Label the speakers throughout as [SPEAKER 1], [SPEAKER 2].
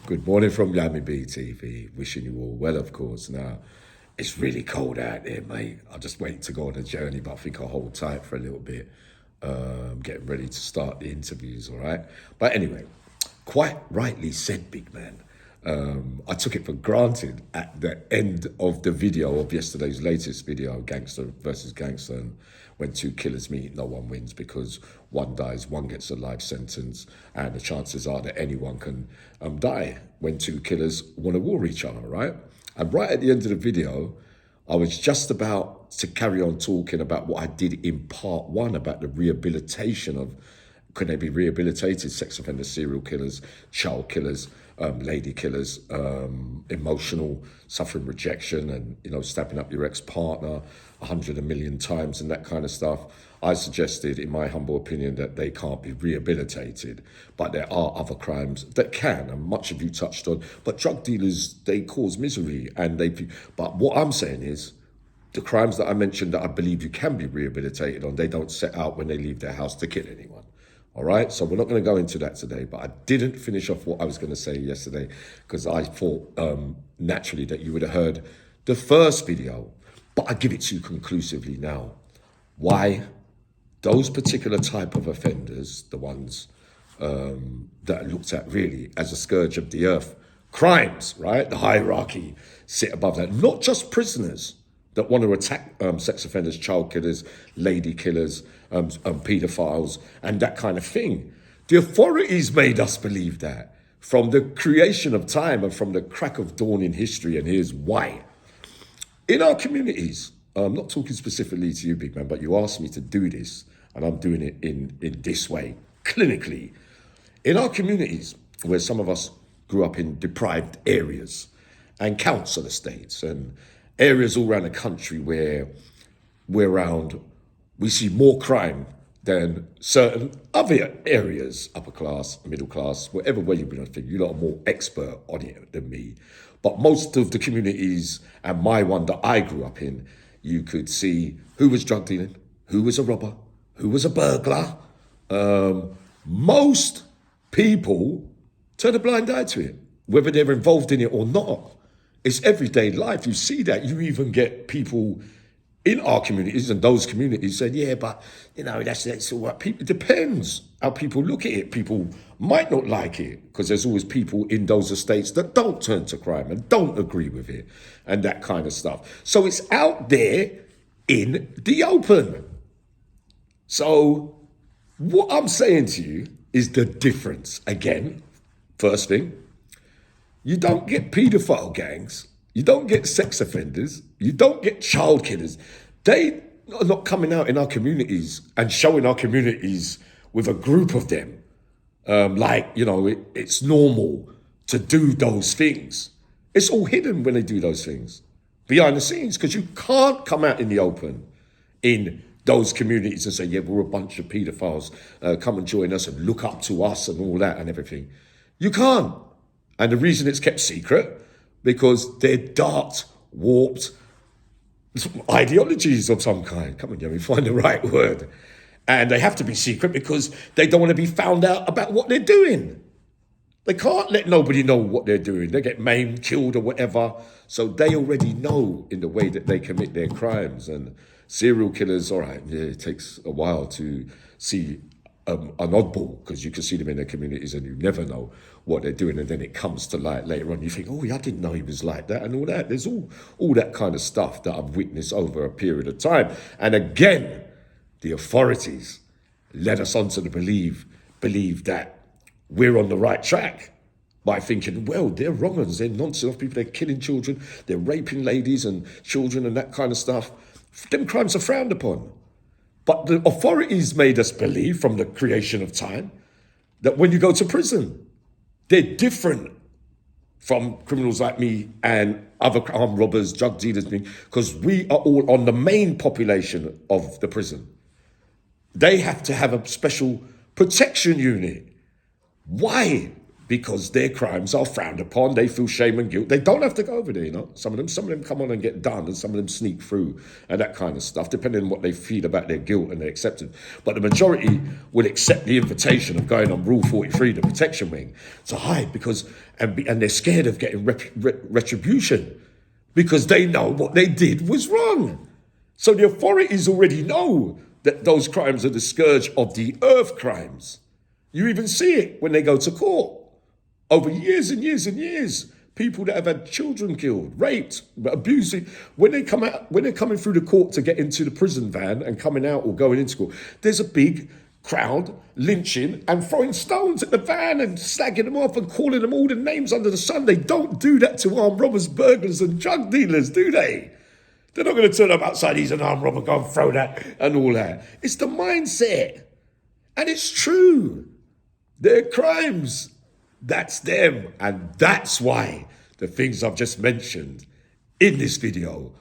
[SPEAKER 1] Good morning from Yami BTV. Wishing you all well, of course. Now, it's really cold out there, mate. I just wait to go on a journey, but I think I'll hold tight for a little bit. Getting ready to start the interviews, all right? But anyway, quite rightly said, big man. I took it for granted at the end of the video of yesterday's latest video, Gangster versus Gangster, and when two killers meet, no one wins because one dies, one gets a life sentence, and the chances are that anyone can die when two killers want to war each other, right? And right at the end of the video, I was just about to carry on talking about what I did in part one about the rehabilitation of, could they be rehabilitated, sex offenders, serial killers, child killers, lady killers, emotional, suffering rejection and, stabbing up your ex-partner 100 million times and that kind of stuff. I suggested, in my humble opinion, that they can't be rehabilitated, but there are other crimes that can, and much of you touched on. But drug dealers, they cause misery, but what I'm saying is, the crimes that I mentioned that I believe you can be rehabilitated on, they don't set out when they leave their house to kill anyone. All right, so we're not going to go into that today, but I didn't finish off what I was going to say yesterday because I thought naturally that you would have heard the first video, but I give it to you conclusively now. Why those particular type of offenders, the ones that are looked at really as a scourge of the earth, crimes, right? The hierarchy sit above that, not just prisoners that want to attack sex offenders, child killers, lady killers, paedophiles, and that kind of thing. The authorities made us believe that from the creation of time and from the crack of dawn in history, and here's why. In our communities, I'm not talking specifically to you, big man, but you asked me to do this, and I'm doing it in this way, clinically. In our communities, where some of us grew up in deprived areas and council estates and areas all around the country where we see more crime than certain other areas, upper class, middle class, whatever way you want to think. You lot are more expert on it than me. But most of the communities, and my one that I grew up in, you could see who was drug dealing, who was a robber, who was a burglar. Most people turn a blind eye to it, whether they're involved in it or not. It's everyday life. You see that. You even get people in our communities and those communities saying, yeah, but, that's all right. It depends how people look at it. People might not like it because there's always people in those estates that don't turn to crime and don't agree with it and that kind of stuff. So it's out there in the open. So what I'm saying to you is the difference. Again, first thing, you don't get paedophile gangs. You don't get sex offenders. You don't get child killers. They are not coming out in our communities and showing our communities with a group of them. It's normal to do those things. It's all hidden when they do those things behind the scenes because you can't come out in the open in those communities and say, yeah, we're a bunch of paedophiles. Come and join us and look up to us and all that and everything. You can't. And the reason it's kept secret, because they're dark, warped ideologies of some kind. Come on, Yemi, find the right word. And they have to be secret because they don't want to be found out about what they're doing. They can't let nobody know what they're doing. They get maimed, killed or whatever. So they already know in the way that they commit their crimes. And serial killers, all right, yeah, it takes a while to see an oddball because you can see them in their communities and you never know what they're doing, and then it comes to light later on. You think, oh, I didn't know he was like that and all that. There's all that kind of stuff that I've witnessed over a period of time. And again, the authorities led us on to believe that we're on the right track by thinking, well, they're wrong uns, they're nonsense people, they're killing children, they're raping ladies and children and that kind of stuff. Them crimes are frowned upon. But the authorities made us believe from the creation of time that when you go to prison, they're different from criminals like me and other armed robbers, drug dealers, because we are all on the main population of the prison. They have to have a special protection unit. Why? because their crimes are frowned upon. They feel shame and guilt. They don't have to go over there, you know. Some of them come on and get done, and some of them sneak through and that kind of stuff, depending on what they feel about their guilt and their acceptance. But the majority will accept the invitation of going on Rule 43, the protection wing, to hide and they're scared of getting retribution because they know what they did was wrong. So the authorities already know that those crimes are the scourge of the earth crimes. You even see it when they go to court. Over years and years and years, people that have had children killed, raped, abused, when they're coming through the court to get into the prison van and coming out or going into court, there's a big crowd lynching and throwing stones at the van and slagging them off and calling them all the names under the sun. They don't do that to armed robbers, burglars and drug dealers, do they? They're not going to turn up outside, he's an armed robber, go and throw that and all that. It's the mindset. And it's true. Their crimes. That's them. And that's why the things I've just mentioned in this video,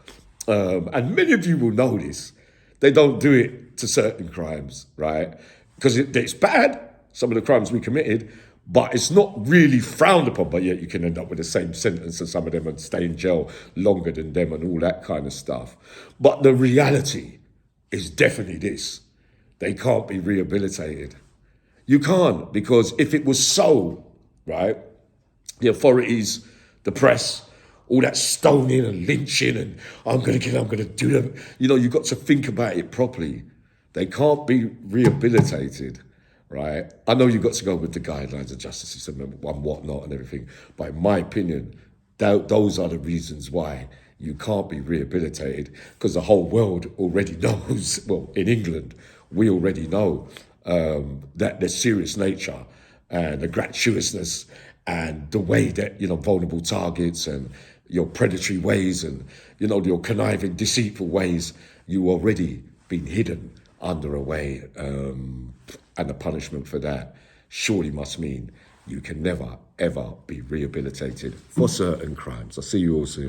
[SPEAKER 1] and many of you will know this, they don't do it to certain crimes, right? Because it's bad, some of the crimes we committed, but it's not really frowned upon, but yet you can end up with the same sentence as some of them and stay in jail longer than them and all that kind of stuff. But the reality is definitely this. They can't be rehabilitated. You can't, because if it was so, right, the authorities, the press, all that stoning and lynching and I'm going to do them. You know, you've got to think about it properly. They can't be rehabilitated, right? I know you've got to go with the guidelines of justice system and whatnot and everything, but in my opinion, those are the reasons why you can't be rehabilitated, because the whole world already knows, well, in England, we already know that the serious nature and the gratuitousness and the way that, you know, vulnerable targets and your predatory ways and, you know, your conniving, deceitful ways, you already been hidden under a way, and the punishment for that surely must mean you can never, ever be rehabilitated for certain crimes. I'll see you all soon.